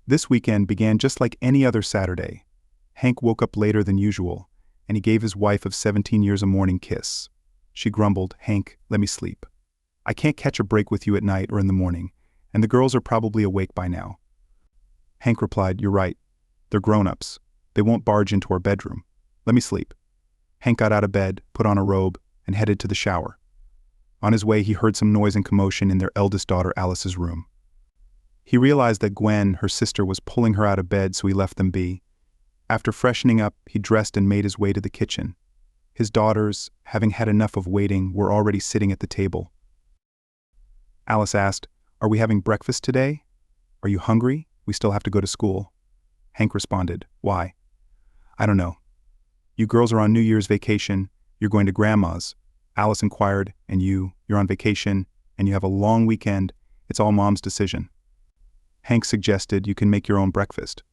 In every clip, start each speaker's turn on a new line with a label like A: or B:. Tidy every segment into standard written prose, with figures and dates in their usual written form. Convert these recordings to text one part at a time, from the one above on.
A: This weekend began just like any other Saturday. Hank woke up later than usual, and he gave his wife of 17 years a morning kiss. She grumbled, "Hank, let me sleep. I can't catch a break with you at night or in the morning, and the girls are probably awake by now." Hank replied, "You're right. They're grown-ups. They won't barge into our bedroom. Let me sleep." Hank got out of bed, put on a robe, and headed to the shower. On his way, he heard some noise and commotion in their eldest daughter Alice's room. He realized that Gwen, her sister, was pulling her out of bed, so he left them be. After freshening up, he dressed and made his way to the kitchen. His daughters, having had enough of waiting, were already sitting at the table. Alice asked, "Are we having breakfast today? Are you hungry? We still have to go to school." Hank responded, "Why?" "I don't know. You girls are on New Year's vacation. You're going to Grandma's." Alice inquired, "And you're on vacation, and you have a long weekend. It's all Mom's decision." Hank suggested, "You can make your own breakfast."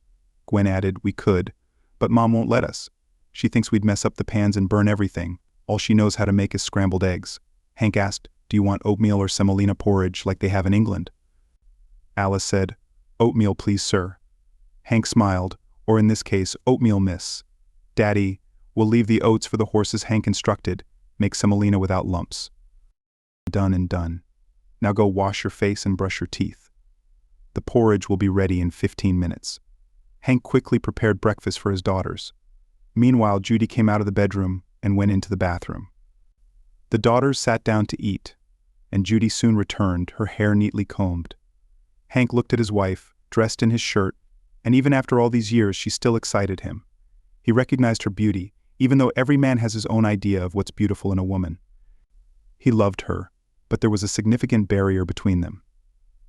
A: Gwen added, "We could, but Mom won't let us. She thinks we'd mess up the pans and burn everything. All she knows how to make is scrambled eggs." Hank asked, "Do you want oatmeal or semolina porridge like they have in England?" Alice said, "Oatmeal, please, sir." Hank smiled, "Or in this case, oatmeal, miss." "Daddy, we'll leave the oats for the horses," Hank instructed. "Make semolina without lumps." Done and done. Now go wash your face and brush your teeth. The porridge will be ready in 15 minutes. Hank quickly prepared breakfast for his daughters. Meanwhile, Judy came out of the bedroom and went into the bathroom. The daughters sat down to eat, and Judy soon returned, her hair neatly combed. Hank looked at his wife, dressed in his shirt, and even after all these years, she still excited him. He recognized her beauty, even though every man has his own idea of what's beautiful in a woman. He loved her, but there was a significant barrier between them.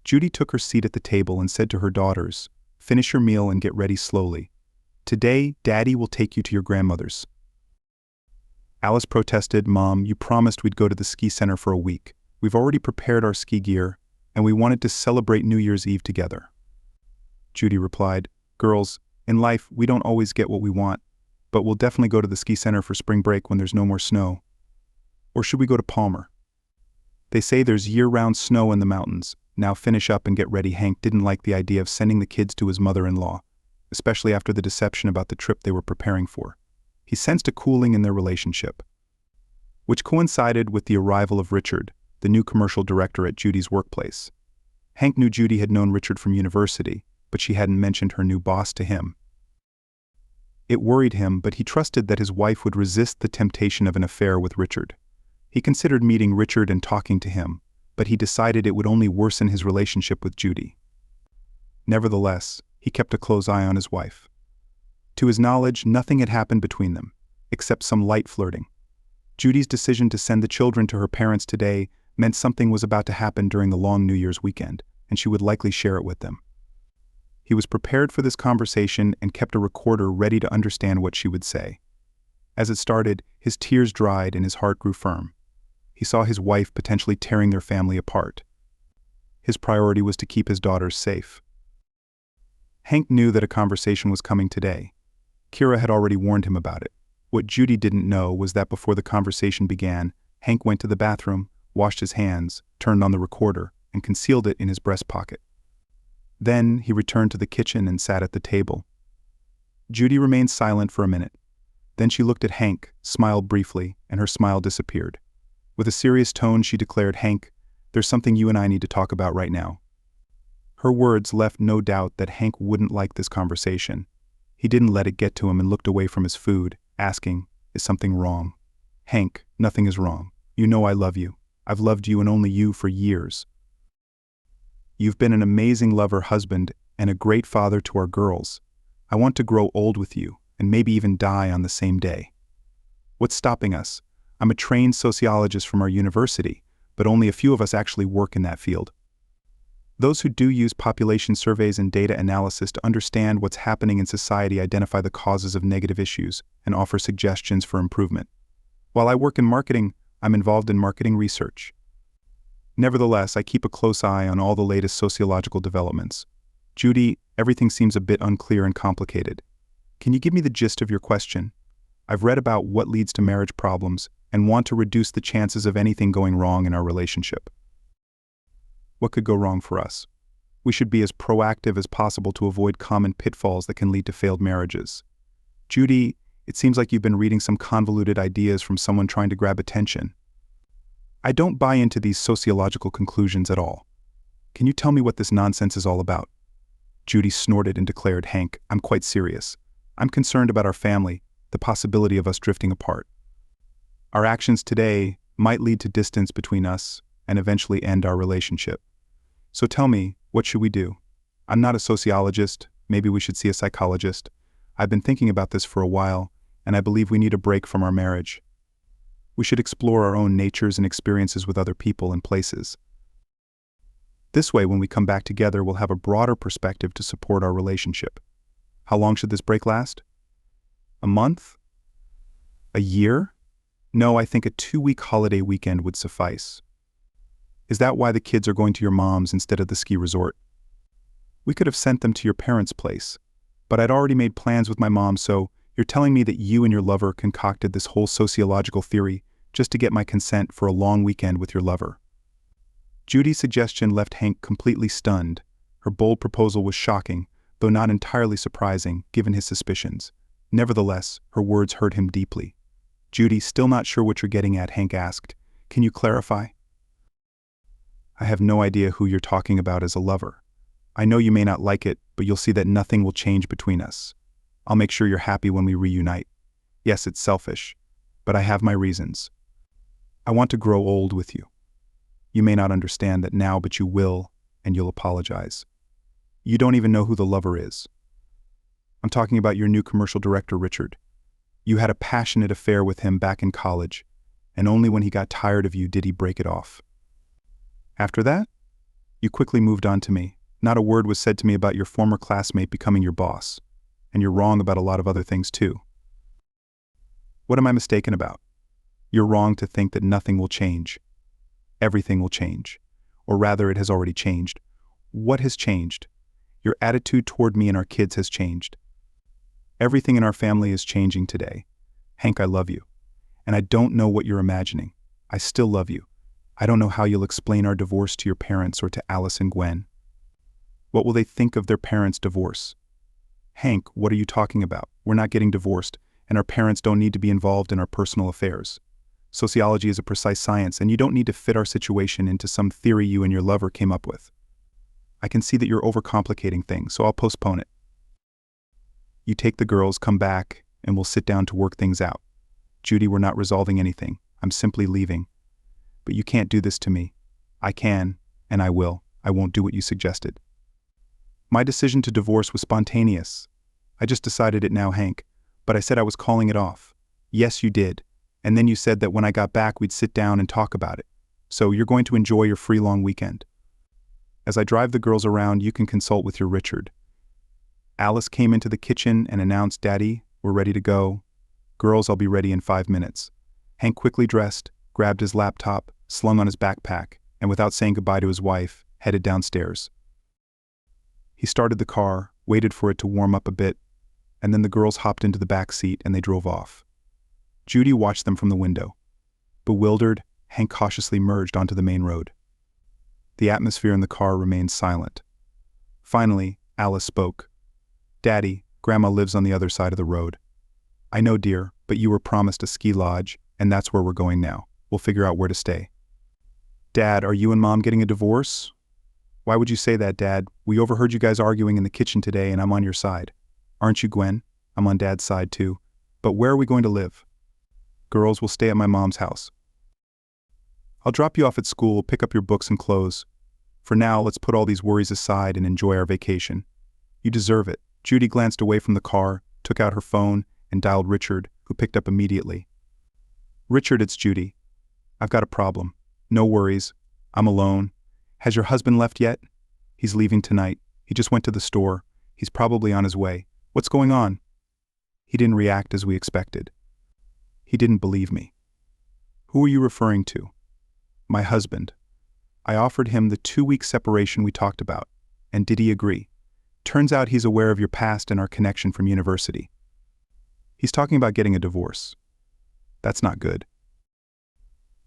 A: Judy took her seat at the table and said to her daughters, "Finish your meal and get ready slowly. Today, Daddy will take you to your grandmother's." Alice protested, "Mom, you promised we'd go to the ski center for a week. We've already prepared our ski gear, and we wanted to celebrate New Year's Eve together." Judy replied, "Girls, in life we don't always get what we want, but we'll definitely go to the ski center for spring break when there's no more snow. Or should we go to Palmer? They say there's year-round snow in the mountains. Now finish up and get ready." Hank didn't like the idea of sending the kids to his mother-in-law, especially after the deception about the trip they were preparing for. He sensed a cooling in their relationship, which coincided with the arrival of Richard, the new commercial director at Judy's workplace. Hank knew Judy had known Richard from university, but she hadn't mentioned her new boss to him. It worried him, but he trusted that his wife would resist the temptation of an affair with Richard. He considered meeting Richard and talking to him, but he decided it would only worsen his relationship with Judy. Nevertheless, he kept a close eye on his wife. To his knowledge, nothing had happened between them, except some light flirting. Judy's decision to send the children to her parents today meant something was about to happen during the long New Year's weekend, and she would likely share it with them. He was prepared for this conversation and kept a recorder ready to understand what she would say. As it started, his tears dried and his heart grew firm. He saw his wife potentially tearing their family apart. His priority was to keep his daughters safe. Hank knew that a conversation was coming today. Kira had already warned him about it. What Judy didn't know was that before the conversation began, Hank went to the bathroom, washed his hands, turned on the recorder, and concealed it in his breast pocket. Then he returned to the kitchen and sat at the table. Judy remained silent for a minute. Then she looked at Hank, smiled briefly, and her smile disappeared. With a serious tone, she declared, "Hank, there's something you and I need to talk about right now." Her words left no doubt that Hank wouldn't like this conversation. He didn't let it get to him and looked away from his food, asking, "Is something wrong?" "Hank, nothing is wrong. You know I love you. I've loved you and only you for years. You've been an amazing lover, husband, and a great father to our girls. I want to grow old with you, and maybe even die on the same day. What's stopping us? I'm a trained sociologist from our university, but only a few of us actually work in that field. Those who do use population surveys and data analysis to understand what's happening in society identify the causes of negative issues and offer suggestions for improvement. While I work in marketing, I'm involved in marketing research. Nevertheless, I keep a close eye on all the latest sociological developments. Judy, everything seems a bit unclear and complicated. Can you give me the gist of your question? I've read about what leads to marriage problems and want to reduce the chances of anything going wrong in our relationship. What could go wrong for us? We should be as proactive as possible to avoid common pitfalls that can lead to failed marriages. Judy, it seems like you've been reading some convoluted ideas from someone trying to grab attention. I don't buy into these sociological conclusions at all. Can you tell me what this nonsense is all about? Judy snorted and declared, Hank, I'm quite serious. I'm concerned about our family, the possibility of us drifting apart. Our actions today might lead to distance between us and eventually end our relationship. So tell me, what should we do? I'm not a sociologist. Maybe we should see a psychologist. I've been thinking about this for a while, and I believe we need a break from our marriage. We should explore our own natures and experiences with other people and places. This way, when we come back together, we'll have a broader perspective to support our relationship. How long should this break last? A month? A year? No, I think a 2-week holiday weekend would suffice. Is that why the kids are going to your mom's instead of the ski resort? We could have sent them to your parents' place, but I'd already made plans with my mom, so you're telling me that you and your lover concocted this whole sociological theory just to get my consent for a long weekend with your lover. Judy's suggestion left Hank completely stunned. Her bold proposal was shocking, though not entirely surprising, given his suspicions. Nevertheless, her words hurt him deeply. Judy, still not sure what you're getting at, Hank asked. Can you clarify? I have no idea who you're talking about as a lover. I know you may not like it, but you'll see that nothing will change between us. I'll make sure you're happy when we reunite. Yes, it's selfish, but I have my reasons. I want to grow old with you. You may not understand that now, but you will, and you'll apologize. You don't even know who the lover is. I'm talking about your new commercial director, Richard. You had a passionate affair with him back in college, and only when he got tired of you did he break it off. After that, you quickly moved on to me. Not a word was said to me about your former classmate becoming your boss, and you're wrong about a lot of other things too. What am I mistaken about? You're wrong to think that nothing will change. Everything will change. Or rather, it has already changed. What has changed? Your attitude toward me and our kids has changed. Everything in our family is changing today. Hank, I love you. And I don't know what you're imagining. I still love you. I don't know how you'll explain our divorce to your parents or to Alice and Gwen. What will they think of their parents' divorce? Hank, what are you talking about? We're not getting divorced, and our parents don't need to be involved in our personal affairs. Sociology is a precise science, and you don't need to fit our situation into some theory you and your lover came up with. I can see that you're overcomplicating things, so I'll postpone it. You take the girls, come back, and we'll sit down to work things out. Judy, we're not resolving anything. I'm simply leaving. But you can't do this to me. I can, and I will. I won't do what you suggested. My decision to divorce was spontaneous. I just decided it now, Hank, but I said I was calling it off. Yes, you did. And then you said that when I got back we'd sit down and talk about it. So you're going to enjoy your free long weekend. As I drive the girls around, you can consult with your Richard. Alice came into the kitchen and announced, Daddy, we're ready to go. Girls, I'll be ready in 5 minutes. Hank quickly dressed, grabbed his laptop, slung on his backpack, and without saying goodbye to his wife, headed downstairs. He started the car, waited for it to warm up a bit, and then the girls hopped into the back seat and they drove off. Judy watched them from the window. Bewildered, Hank cautiously merged onto the main road. The atmosphere in the car remained silent. Finally, Alice spoke. Daddy, Grandma lives on the other side of the road. I know, dear, but you were promised a ski lodge, and that's where we're going now. We'll figure out where to stay. Dad, are you and Mom getting a divorce? Why would you say that, Dad? We overheard you guys arguing in the kitchen today, and I'm on your side. Aren't you, Gwen? I'm on Dad's side, too. But where are we going to live? Girls, will stay at my mom's house. I'll drop you off at school, pick up your books and clothes. For now, let's put all these worries aside and enjoy our vacation. You deserve it. Judy glanced away from the car, took out her phone, and dialed Richard, who picked up immediately. Richard, it's Judy. I've got a problem. No worries. I'm alone. Has your husband left yet? He's leaving tonight. He just went to the store. He's probably on his way. What's going on? He didn't react as we expected. He didn't believe me. Who are you referring to? My husband. I offered him the 2-week separation we talked about. And did he agree? Turns out he's aware of your past and our connection from university. He's talking about getting a divorce. That's not good.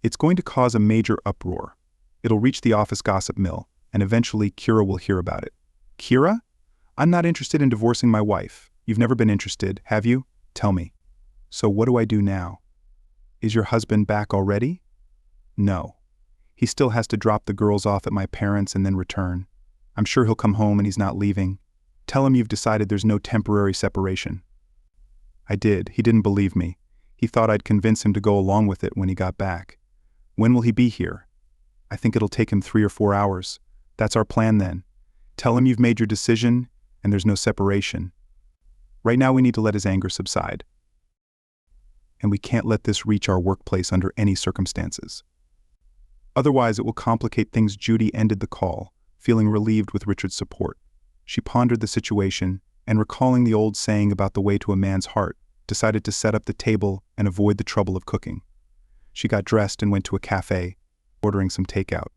A: It's going to cause a major uproar. It'll reach the office gossip mill, and eventually Kira will hear about it. Kira? I'm not interested in divorcing my wife. You've never been interested, have you? Tell me. So what do I do now? Is your husband back already? No. He still has to drop the girls off at my parents' and then return. I'm sure he'll come home and he's not leaving. Tell him you've decided there's no temporary separation. I did. He didn't believe me. He thought I'd convince him to go along with it when he got back. When will he be here? I think it'll take him 3 or 4 hours. That's our plan then. Tell him you've made your decision and there's no separation. Right now we need to let his anger subside. And we can't let this reach our workplace under any circumstances. Otherwise, it will complicate things. Judy ended the call, feeling relieved with Richard's support. She pondered the situation and, recalling the old saying about the way to a man's heart, decided to set up the table and avoid the trouble of cooking. She got dressed and went to a cafe, ordering some takeout.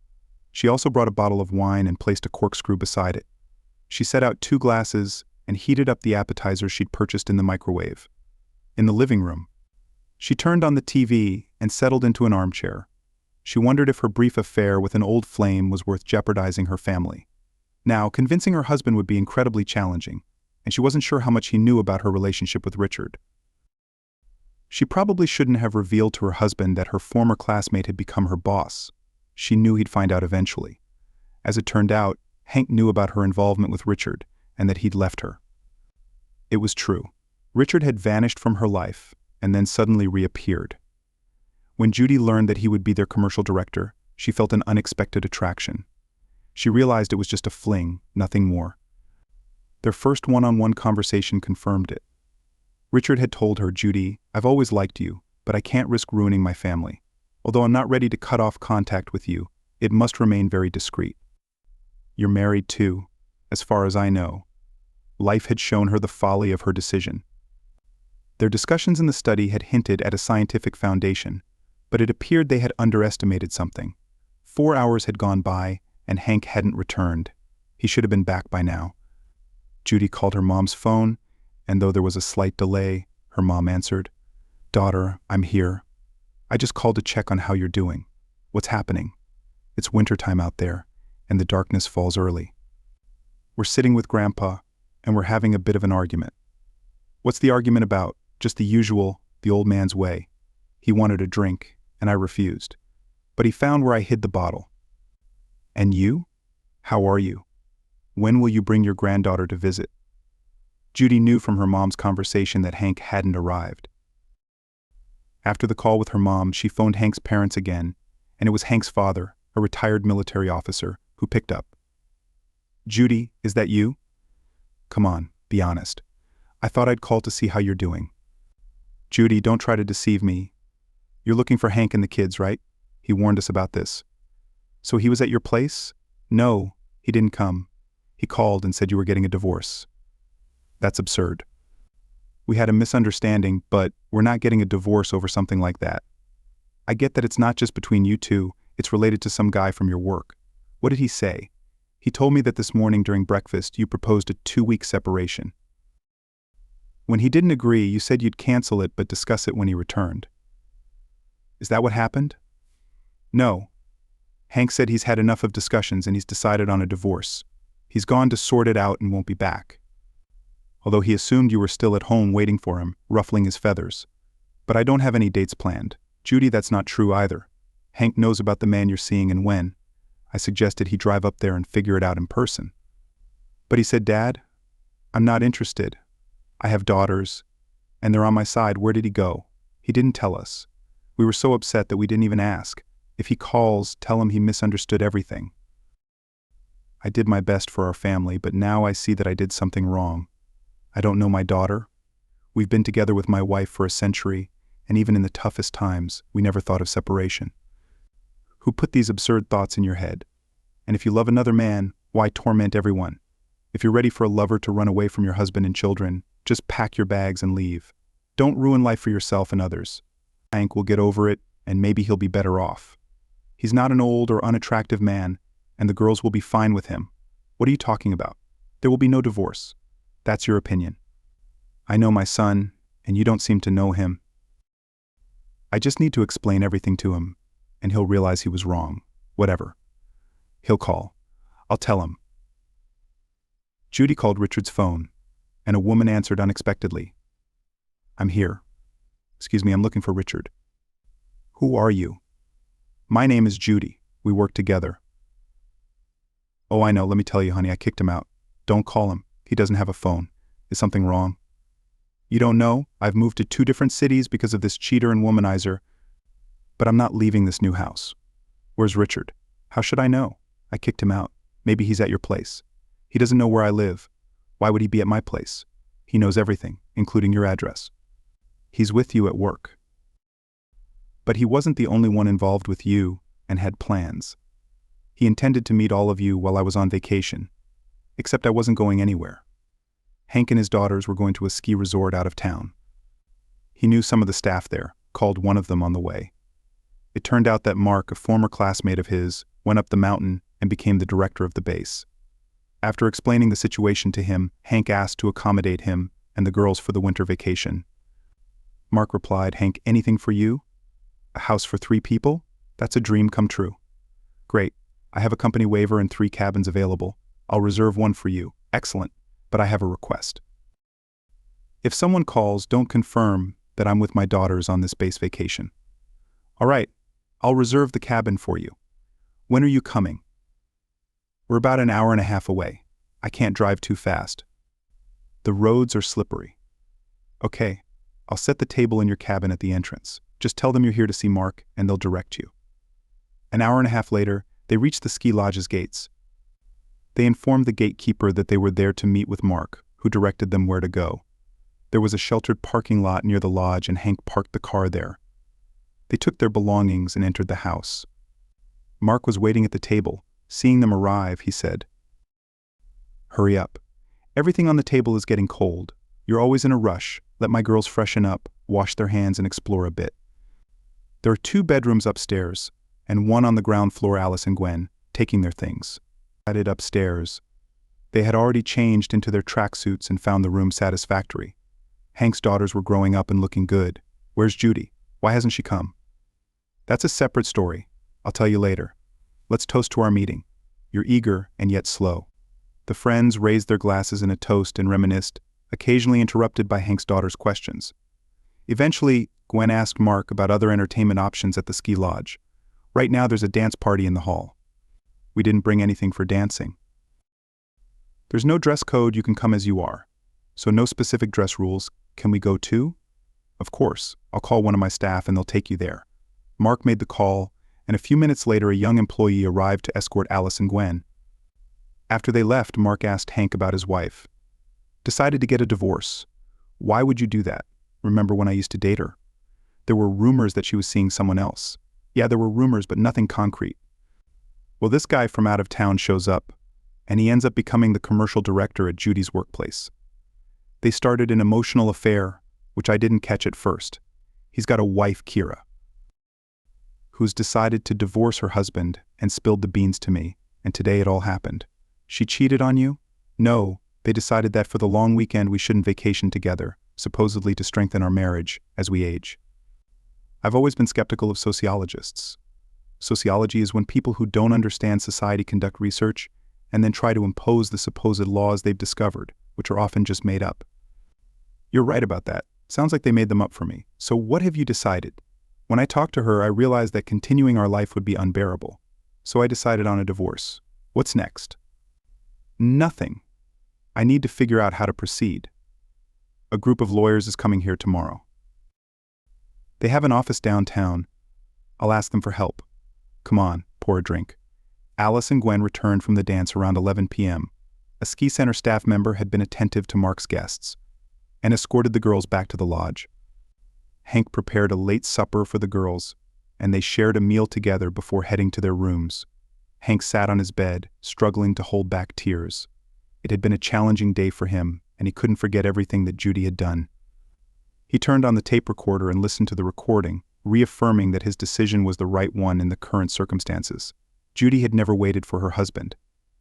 A: She also brought a bottle of wine and placed a corkscrew beside it. She set out 2 glasses and heated up the appetizers she'd purchased in the microwave. In the living room, she turned on the TV and settled into an armchair. She wondered if her brief affair with an old flame was worth jeopardizing her family. Now, convincing her husband would be incredibly challenging, and she wasn't sure how much he knew about her relationship with Richard. She probably shouldn't have revealed to her husband that her former classmate had become her boss. She knew he'd find out eventually. As it turned out, Hank knew about her involvement with Richard and that he'd left her. It was true. Richard had vanished from her life and then suddenly reappeared. When Judy learned that he would be their commercial director, she felt an unexpected attraction. She realized it was just a fling, nothing more. Their first one-on-one conversation confirmed it. Richard had told her, "Judy, I've always liked you, but I can't risk ruining my family. Although I'm not ready to cut off contact with you, it must remain very discreet. You're married too, as far as I know." Life had shown her the folly of her decision. Their discussions in the study had hinted at a scientific foundation, but it appeared they had underestimated something. 4 hours had gone by, and Hank hadn't returned. He should have been back by now. Judy called her mom's phone, and though there was a slight delay, her mom answered. "Daughter, I'm here. I just called to check on how you're doing. What's happening? It's wintertime out there, and the darkness falls early. We're sitting with Grandpa, and we're having a bit of an argument." "What's the argument about?" "Just the usual, the old man's way. He wanted a drink, and I refused. But he found where I hid the bottle." "And you? How are you? When will you bring your granddaughter to visit?" Judy knew from her mom's conversation that Hank hadn't arrived. After the call with her mom, she phoned Hank's parents again, and it was Hank's father, a retired military officer, who picked up. "Judy, is that you? Come on, be honest. I thought I'd call to see how you're doing." "Judy, don't try to deceive me. You're looking for Hank and the kids, right? He warned us about this." "So he was at your place?" "No, he didn't come. He called and said you were getting a divorce." "That's absurd. We had a misunderstanding, but we're not getting a divorce over something like that. I get that it's not just between you two, it's related to some guy from your work. What did he say?" "He told me that this morning during breakfast you proposed a 2-week separation. When he didn't agree, you said you'd cancel it but discuss it when he returned. Is that what happened?" "No. Hank said he's had enough of discussions and he's decided on a divorce. He's gone to sort it out and won't be back. Although he assumed you were still at home waiting for him, ruffling his feathers. But I don't have any dates planned." "Judy, that's not true either. Hank knows about the man you're seeing and when. I suggested he drive up there and figure it out in person. But he said, 'Dad, I'm not interested. I have daughters, and they're on my side.' Where did he go? He didn't tell us. We were so upset that we didn't even ask. If he calls, tell him he misunderstood everything. I did my best for our family, but now I see that I did something wrong. I don't know my daughter. We've been together with my wife for a century, and even in the toughest times, we never thought of separation. Who put these absurd thoughts in your head? And if you love another man, why torment everyone? If you're ready for a lover to run away from your husband and children, just pack your bags and leave. Don't ruin life for yourself and others. Hank will get over it, and maybe he'll be better off. He's not an old or unattractive man, and the girls will be fine with him. What are you talking about? There will be no divorce. That's your opinion. I know my son, and you don't seem to know him. I just need to explain everything to him, and he'll realize he was wrong. Whatever. He'll call. I'll tell him. Judy called Richard's phone, and a woman answered unexpectedly. I'm here. Excuse me, I'm looking for Richard. Who are you? My name is Judy. We work together. Oh, I know. Let me tell you, honey, I kicked him out. Don't call him. He doesn't have a phone. Is something wrong? You don't know? I've moved to 2 different cities because of this cheater and womanizer. But I'm not leaving this new house. Where's Richard? How should I know? I kicked him out. Maybe he's at your place. He doesn't know where I live. Why would he be at my place? He knows everything, including your address. He's with you at work. But he wasn't the only one involved with you and had plans. He intended to meet all of you while I was on vacation, except I wasn't going anywhere. Hank and his daughters were going to a ski resort out of town. He knew some of the staff there, called one of them on the way. It turned out that Mark, a former classmate of his, went up the mountain and became the director of the base. After explaining the situation to him, Hank asked to accommodate him and the girls for the winter vacation. Mark replied, Hank, anything for you? A house for 3 people? That's a dream come true. Great. I have a company waiver and 3 cabins available. I'll reserve one for you. Excellent. But I have a request. If someone calls, don't confirm that I'm with my daughters on this base vacation. All right. I'll reserve the cabin for you. When are you coming? We're about an hour and a half away. I can't drive too fast. The roads are slippery. Okay. I'll set the table in your cabin at the entrance. Just tell them you're here to see Mark, and they'll direct you. An hour and a half later, they reached the ski lodge's gates. They informed the gatekeeper that they were there to meet with Mark, who directed them where to go. There was a sheltered parking lot near the lodge, and Hank parked the car there. They took their belongings and entered the house. Mark was waiting at the table. Seeing them arrive, he said, Hurry up. Everything on the table is getting cold. You're always in a rush. Let my girls freshen up, wash their hands, and explore a bit. There are 2 bedrooms upstairs, and one on the ground floor. Alice and Gwen, taking their things, headed upstairs. They had already changed into their tracksuits and found the room satisfactory. Hank's daughters were growing up and looking good. Where's Judy? Why hasn't she come? That's a separate story. I'll tell you later. Let's toast to our meeting. You're eager and yet slow. The friends raised their glasses in a toast and reminisced, occasionally interrupted by Hank's daughter's questions. Eventually, Gwen asked Mark about other entertainment options at the ski lodge. Right now there's a dance party in the hall. We didn't bring anything for dancing. There's no dress code, you can come as you are. So no specific dress rules. Can we go too? Of course. I'll call one of my staff and they'll take you there. Mark made the call, and a few minutes later a young employee arrived to escort Alice and Gwen. After they left, Mark asked Hank about his wife. Decided to get a divorce. Why would you do that? Remember when I used to date her? There were rumors that she was seeing someone else. Yeah, there were rumors, but nothing concrete. Well, this guy from out of town shows up, and he ends up becoming the commercial director at Judy's workplace. They started an emotional affair, which I didn't catch at first. He's got a wife, Kira, who's decided to divorce her husband and spilled the beans to me, and today it all happened. She cheated on you? No, they decided that for the long weekend we shouldn't vacation together, supposedly to strengthen our marriage as we age. I've always been skeptical of sociologists. Sociology is when people who don't understand society conduct research and then try to impose the supposed laws they've discovered, which are often just made up. You're right about that. Sounds like they made them up for me. So what have you decided? When I talked to her, I realized that continuing our life would be unbearable. So I decided on a divorce. What's next? Nothing. I need to figure out how to proceed. A group of lawyers is coming here tomorrow. They have an office downtown. I'll ask them for help. Come on, pour a drink. Alice and Gwen returned from the dance around 11 p.m. A ski center staff member had been attentive to Mark's guests and escorted the girls back to the lodge. Hank prepared a late supper for the girls, and they shared a meal together before heading to their rooms. Hank sat on his bed, struggling to hold back tears. It had been a challenging day for him, and he couldn't forget everything that Judy had done. He turned on the tape recorder and listened to the recording, reaffirming that his decision was the right one in the current circumstances. Judy had never waited for her husband,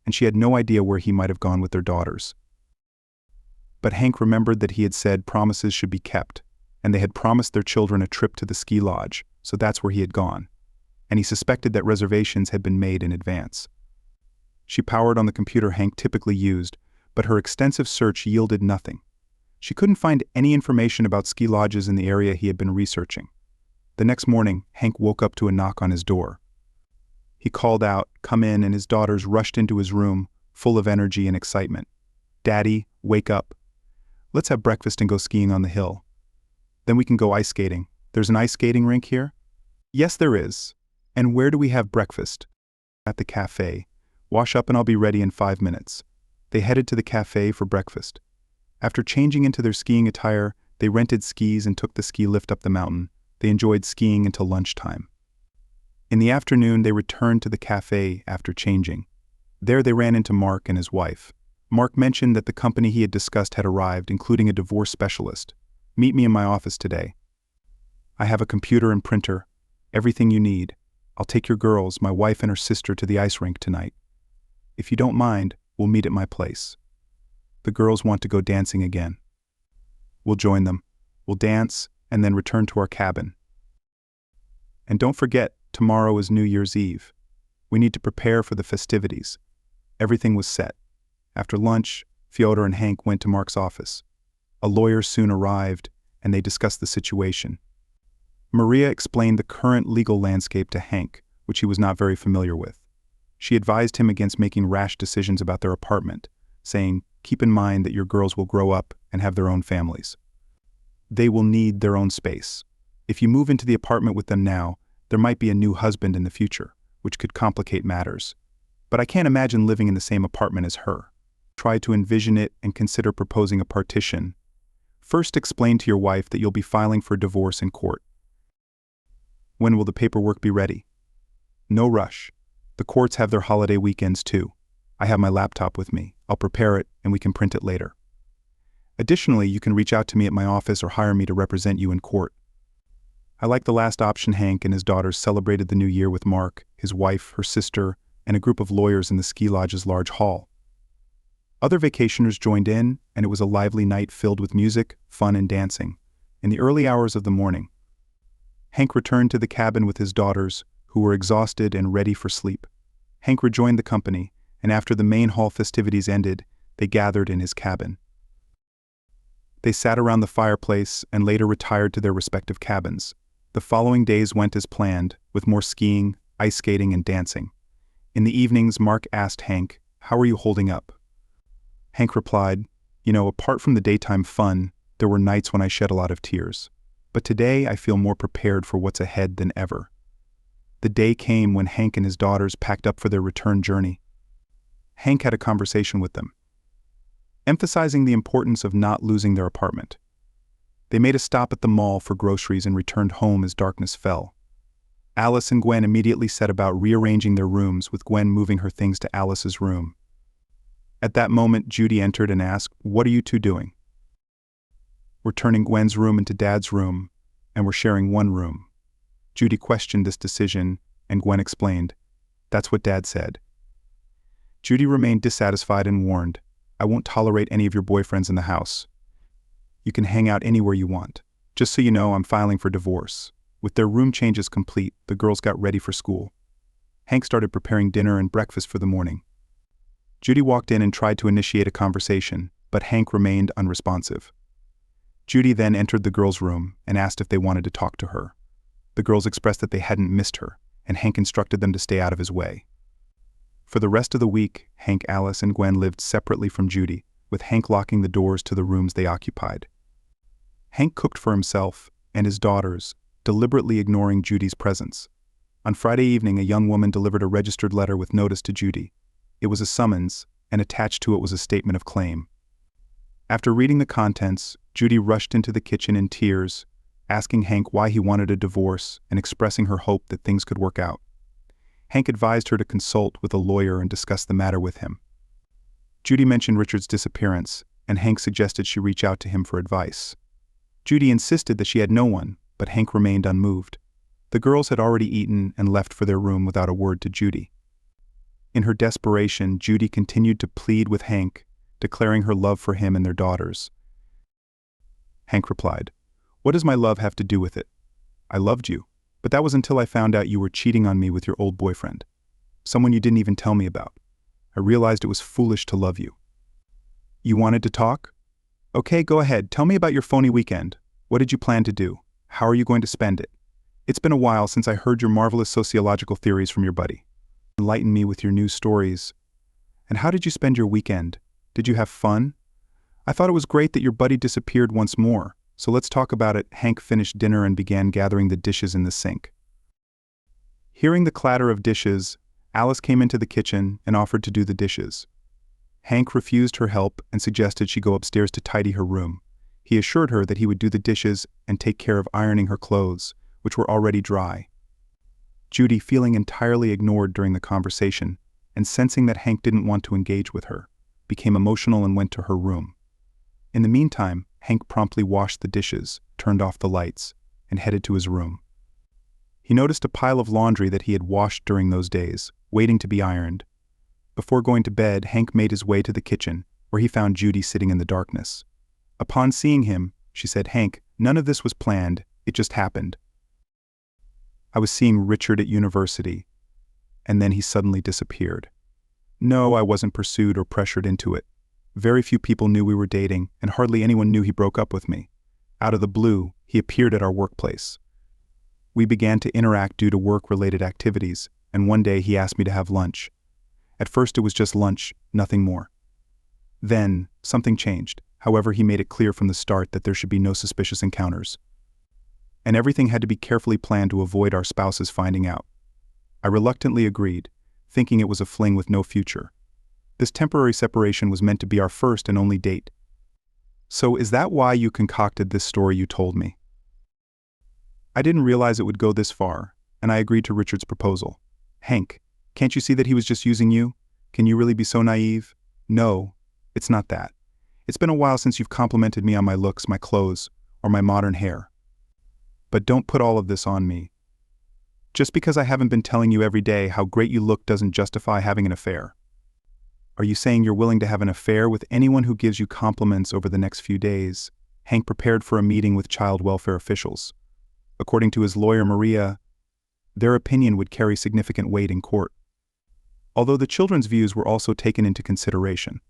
A: and she had no idea where he might have gone with their daughters. But Hank remembered that he had said promises should be kept, and they had promised their children a trip to the ski lodge, so that's where he had gone. And he suspected that reservations had been made in advance. She powered on the computer Hank typically used, but her extensive search yielded nothing. She couldn't find any information about ski lodges in the area he had been researching. The next morning, Hank woke up to a knock on his door. He called out, "Come in," and his daughters rushed into his room, full of energy and excitement. "Daddy, wake up. Let's have breakfast and go skiing on the hill. Then we can go ice skating. There's an ice skating rink here?" "Yes, there is. And where do we have breakfast?" "At the cafe. Wash up and I'll be ready in 5 minutes." They headed to the cafe for breakfast. After changing into their skiing attire, they rented skis and took the ski lift up the mountain. They enjoyed skiing until lunchtime. In the afternoon, they returned to the cafe after changing. There they ran into Mark and his wife. Mark mentioned that the company he had discussed had arrived, including a divorce specialist. "Meet me in my office today. I have a computer and printer. Everything you need. I'll take your girls, my wife and her sister, to the ice rink tonight. If you don't mind, we'll meet at my place. The girls want to go dancing again. We'll join them. We'll dance and then return to our cabin. And don't forget, tomorrow is New Year's Eve. We need to prepare for the festivities." Everything was set. After lunch, Fyodor and Hank went to Mark's office. A lawyer soon arrived, and they discussed the situation. Maria explained the current legal landscape to Hank, which he was not very familiar with. She advised him against making rash decisions about their apartment, saying, "Keep in mind that your girls will grow up and have their own families. They will need their own space. If you move into the apartment with them now, there might be a new husband in the future, which could complicate matters. But I can't imagine living in the same apartment as her. Try to envision it and consider proposing a partition. First, explain to your wife that you'll be filing for divorce in court. When will the paperwork be ready? No rush. The courts have their holiday weekends too. I have my laptop with me. I'll prepare it and we can print it later. Additionally, you can reach out to me at my office or hire me to represent you in court." I like the last option. Hank and his daughters celebrated the new year with Mark, his wife, her sister, and a group of lawyers in the ski lodge's large hall. Other vacationers joined in, and it was a lively night filled with music, fun, and dancing. In the early hours of the morning, Hank returned to the cabin with his daughters, who were exhausted and ready for sleep. Hank rejoined the company, and after the main hall festivities ended, they gathered in his cabin. They sat around the fireplace and later retired to their respective cabins. The following days went as planned, with more skiing, ice skating, and dancing. In the evenings, Mark asked Hank, "How are you holding up?" Hank replied, "Apart from the daytime fun, there were nights when I shed a lot of tears. But today I feel more prepared for what's ahead than ever." The day came when Hank and his daughters packed up for their return journey. Hank had a conversation with them, emphasizing the importance of not losing their apartment. They made a stop at the mall for groceries and returned home as darkness fell. Alice and Gwen immediately set about rearranging their rooms, with Gwen moving her things to Alice's room. At that moment, Judy entered and asked, "What are you two doing?" "We're turning Gwen's room into Dad's room, and we're sharing one room." Judy questioned this decision, and Gwen explained, "That's what Dad said." Judy remained dissatisfied and warned, "I won't tolerate any of your boyfriends in the house. You can hang out anywhere you want. Just so you know, I'm filing for divorce." With their room changes complete, the girls got ready for school. Hank started preparing dinner and breakfast for the morning. Judy walked in and tried to initiate a conversation, but Hank remained unresponsive. Judy then entered the girls' room and asked if they wanted to talk to her. The girls expressed that they hadn't missed her, and Hank instructed them to stay out of his way. For the rest of the week, Hank, Alice, and Gwen lived separately from Judy, with Hank locking the doors to the rooms they occupied. Hank cooked for himself and his daughters, deliberately ignoring Judy's presence. On Friday evening, a young woman delivered a registered letter with notice to Judy. It was a summons, and attached to it was a statement of claim. After reading the contents, Judy rushed into the kitchen in tears, asking Hank why he wanted a divorce and expressing her hope that things could work out. Hank advised her to consult with a lawyer and discuss the matter with him. Judy mentioned Richard's disappearance, and Hank suggested she reach out to him for advice. Judy insisted that she had no one, but Hank remained unmoved. The girls had already eaten and left for their room without a word to Judy. In her desperation, Judy continued to plead with Hank, declaring her love for him and their daughters. Hank replied, "What does my love have to do with it? I loved you, but that was until I found out you were cheating on me with your old boyfriend, someone you didn't even tell me about. I realized it was foolish to love you. You wanted to talk? Okay, go ahead. Tell me about your phony weekend. What did you plan to do? How are you going to spend it? It's been a while since I heard your marvelous sociological theories from your buddy. Enlighten me with your news stories. And how did you spend your weekend? Did you have fun? I thought it was great that your buddy disappeared once more, so let's talk about it. Hank finished dinner and began gathering the dishes in the sink. Hearing the clatter of dishes, Alice came into the kitchen and offered to do the dishes. Hank refused her help and suggested she go upstairs to tidy her room. He assured her that he would do the dishes and take care of ironing her clothes, which were already dry. Judy, feeling entirely ignored during the conversation and sensing that Hank didn't want to engage with her, became emotional and went to her room. In the meantime, Hank promptly washed the dishes, turned off the lights, and headed to his room. He noticed a pile of laundry that he had washed during those days, waiting to be ironed. Before going to bed, Hank made his way to the kitchen, where he found Judy sitting in the darkness. Upon seeing him, she said, "Hank, none of this was planned, it just happened. I was seeing Richard at university, and then he suddenly disappeared. No, I wasn't pursued or pressured into it. Very few people knew we were dating, and hardly anyone knew he broke up with me. Out of the blue, he appeared at our workplace. We began to interact due to work-related activities, and one day he asked me to have lunch. At first it was just lunch, nothing more. Then, something changed. However, he made it clear from the start that there should be no suspicious encounters. And everything had to be carefully planned to avoid our spouses finding out. I reluctantly agreed, thinking it was a fling with no future. This temporary separation was meant to be our first and only date. So is that why you concocted this story you told me? I didn't realize it would go this far, and I agreed to Richard's proposal. Hank, can't you see that he was just using you? Can you really be so naive? No, it's not that. It's been a while since you've complimented me on my looks, my clothes, or my modern hair. But don't put all of this on me. Just because I haven't been telling you every day how great you look doesn't justify having an affair. Are you saying you're willing to have an affair with anyone who gives you compliments over the next few days? Hank prepared for a meeting with child welfare officials. According to his lawyer Maria, their opinion would carry significant weight in court. Although the children's views were also taken into consideration.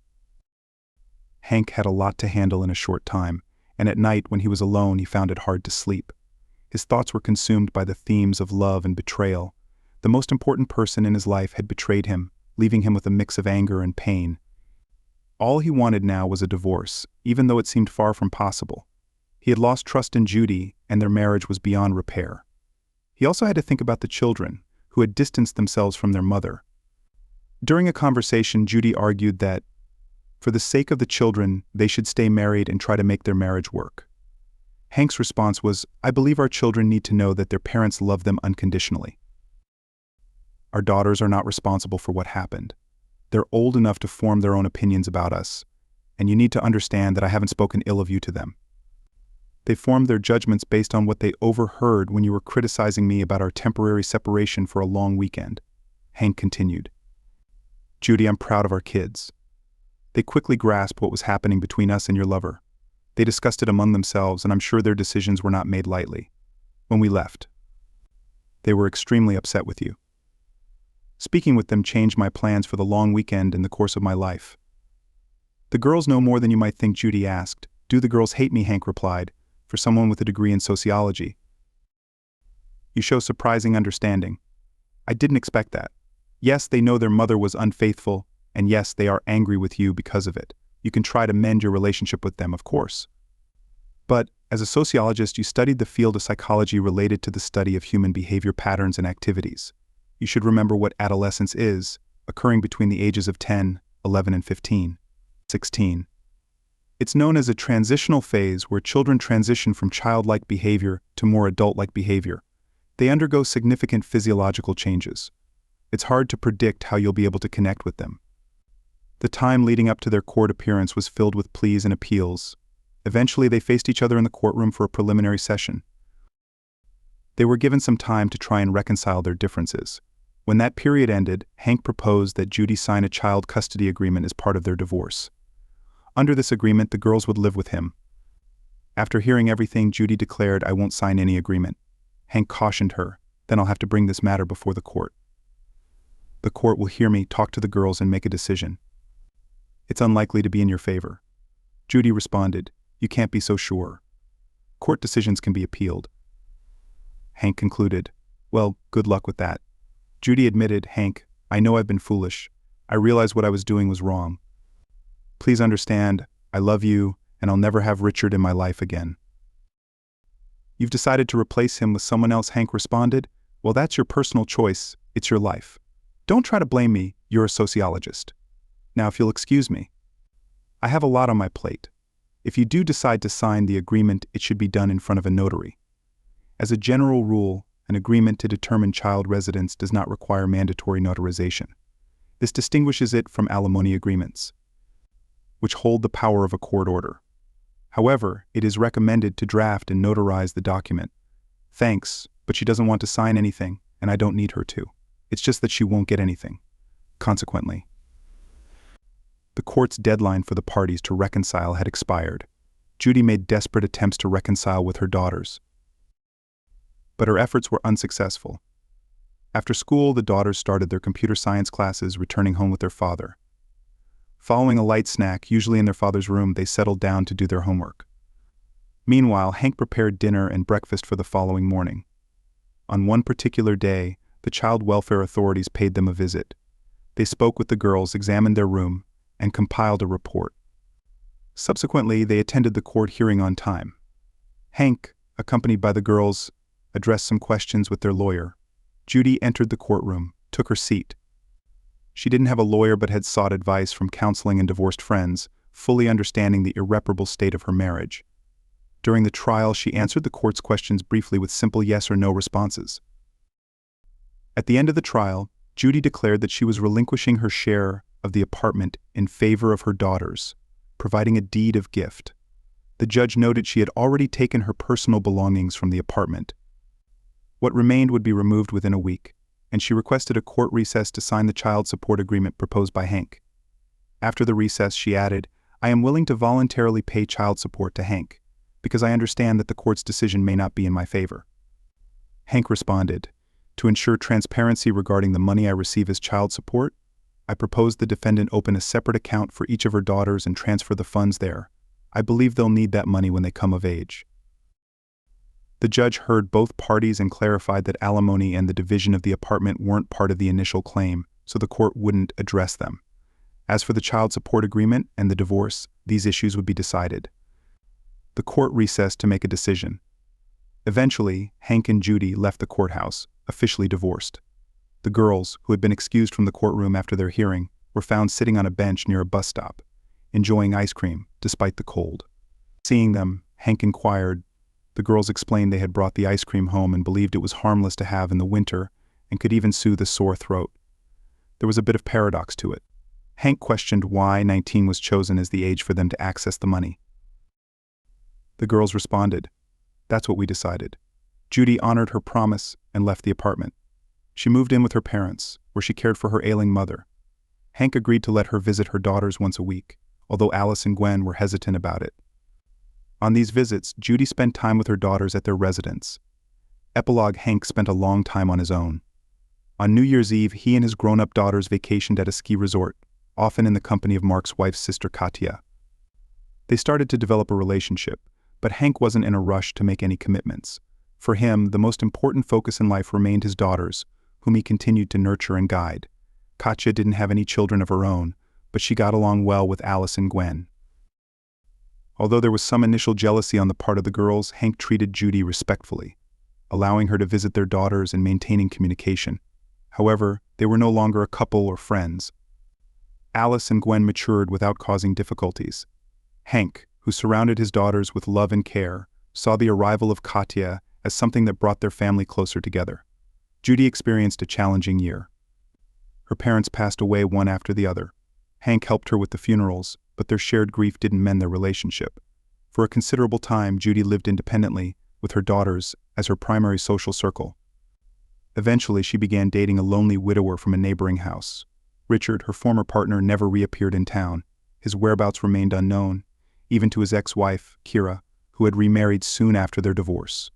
A: Hank had a lot to handle in a short time, and at night when he was alone he found it hard to sleep. His thoughts were consumed by the themes of love and betrayal. The most important person in his life had betrayed him, leaving him with a mix of anger and pain. All he wanted now was a divorce, even though it seemed far from possible. He had lost trust in Judy, and their marriage was beyond repair. He also had to think about the children, who had distanced themselves from their mother. During a conversation, Judy argued that, for the sake of the children, they should stay married and try to make their marriage work. Hank's response was, "I believe our children need to know that their parents love them unconditionally. Our daughters are not responsible for what happened. They're old enough to form their own opinions about us, and you need to understand that I haven't spoken ill of you to them. They formed their judgments based on what they overheard when you were criticizing me about our temporary separation for a long weekend." Hank continued. "Judy, I'm proud of our kids. They quickly grasped what was happening between us and your lover. They discussed it among themselves, and I'm sure their decisions were not made lightly. When we left, they were extremely upset with you. Speaking with them changed my plans for the long weekend in the course of my life." "The girls know more than you might think," Judy asked. "Do the girls hate me?" Hank replied, "for someone with a degree in sociology. You show surprising understanding. I didn't expect that. Yes, they know their mother was unfaithful, and yes, they are angry with you because of it. You can try to mend your relationship with them, of course. But, as a sociologist, you studied the field of psychology related to the study of human behavior patterns and activities. You should remember what adolescence is, occurring between the ages of 10, 11, and 15, 16. It's known as a transitional phase where children transition from childlike behavior to more adult-like behavior. They undergo significant physiological changes. It's hard to predict how you'll be able to connect with them. The time leading up to their court appearance was filled with pleas and appeals. Eventually, they faced each other in the courtroom for a preliminary session. They were given some time to try and reconcile their differences. When that period ended, Hank proposed that Judy sign a child custody agreement as part of their divorce. Under this agreement, the girls would live with him. After hearing everything, Judy declared, "I won't sign any agreement." Hank cautioned her, "Then I'll have to bring this matter before the court." The court will hear me talk to the girls and make a decision. It's unlikely to be in your favor. Judy responded, you can't be so sure. Court decisions can be appealed. Hank concluded, well, good luck with that. Judy admitted, Hank, I know I've been foolish. I realize what I was doing was wrong. Please understand, I love you, and I'll never have Richard in my life again. You've decided to replace him with someone else, Hank responded. Well, that's your personal choice. It's your life. Don't try to blame me. You're a sociologist. Now, if you'll excuse me. I have a lot on my plate. If you do decide to sign the agreement, it should be done in front of a notary. As a general rule, an agreement to determine child residence does not require mandatory notarization. This distinguishes it from alimony agreements, which hold the power of a court order. However, it is recommended to draft and notarize the document. Thanks, but she doesn't want to sign anything, and I don't need her to. It's just that she won't get anything. Consequently, the court's deadline for the parties to reconcile had expired. Judy made desperate attempts to reconcile with her daughters, but her efforts were unsuccessful. After school, the daughters started their computer science classes, returning home with their father. Following a light snack, usually in their father's room, they settled down to do their homework. Meanwhile, Hank prepared dinner and breakfast for the following morning. On one particular day, the child welfare authorities paid them a visit. They spoke with the girls, examined their room, and compiled a report. Subsequently, they attended the court hearing on time. Hank, accompanied by the girls, addressed some questions with their lawyer. Judy entered the courtroom, took her seat. She didn't have a lawyer but had sought advice from counseling and divorced friends, fully understanding the irreparable state of her marriage. During the trial, she answered the court's questions briefly with simple yes or no responses. At the end of the trial, Judy declared that she was relinquishing her share of the apartment in favor of her daughters, providing a deed of gift. The judge noted she had already taken her personal belongings from the apartment. What remained would be removed within a week, and she requested a court recess to sign the child support agreement proposed by Hank. After the recess, she added, I am willing to voluntarily pay child support to Hank, because I understand that the court's decision may not be in my favor. Hank responded, to ensure transparency regarding the money I receive as child support, I propose the defendant open a separate account for each of her daughters and transfer the funds there. I believe they'll need that money when they come of age. The judge heard both parties and clarified that alimony and the division of the apartment weren't part of the initial claim, so the court wouldn't address them. As for the child support agreement and the divorce, these issues would be decided. The court recessed to make a decision. Eventually, Hank and Judy left the courthouse, officially divorced. The girls, who had been excused from the courtroom after their hearing, were found sitting on a bench near a bus stop, enjoying ice cream despite the cold. Seeing them, Hank inquired. The girls explained they had brought the ice cream home and believed it was harmless to have in the winter and could even soothe a sore throat. There was a bit of paradox to it. Hank questioned why 19 was chosen as the age for them to access the money. The girls responded, that's what we decided. Judy honored her promise and left the apartment. She moved in with her parents, where she cared for her ailing mother. Hank agreed to let her visit her daughters once a week, although Alice and Gwen were hesitant about it. On these visits, Judy spent time with her daughters at their residence. Epilogue: Hank spent a long time on his own. On New Year's Eve, he and his grown-up daughters vacationed at a ski resort, often in the company of Mark's wife's sister Katya. They started to develop a relationship, but Hank wasn't in a rush to make any commitments. For him, the most important focus in life remained his daughters, whom he continued to nurture and guide. Katya didn't have any children of her own, but she got along well with Alice and Gwen. Although there was some initial jealousy on the part of the girls, Hank treated Judy respectfully, allowing her to visit their daughters and maintaining communication. However, they were no longer a couple or friends. Alice and Gwen matured without causing difficulties. Hank, who surrounded his daughters with love and care, saw the arrival of Katya as something that brought their family closer together. Judy experienced a challenging year. Her parents passed away one after the other. Hank helped her with the funerals, but their shared grief didn't mend their relationship. For a considerable time, Judy lived independently, with her daughters as her primary social circle. Eventually, she began dating a lonely widower from a neighboring house. Richard, her former partner, never reappeared in town. His whereabouts remained unknown, even to his ex-wife, Kira, who had remarried soon after their divorce.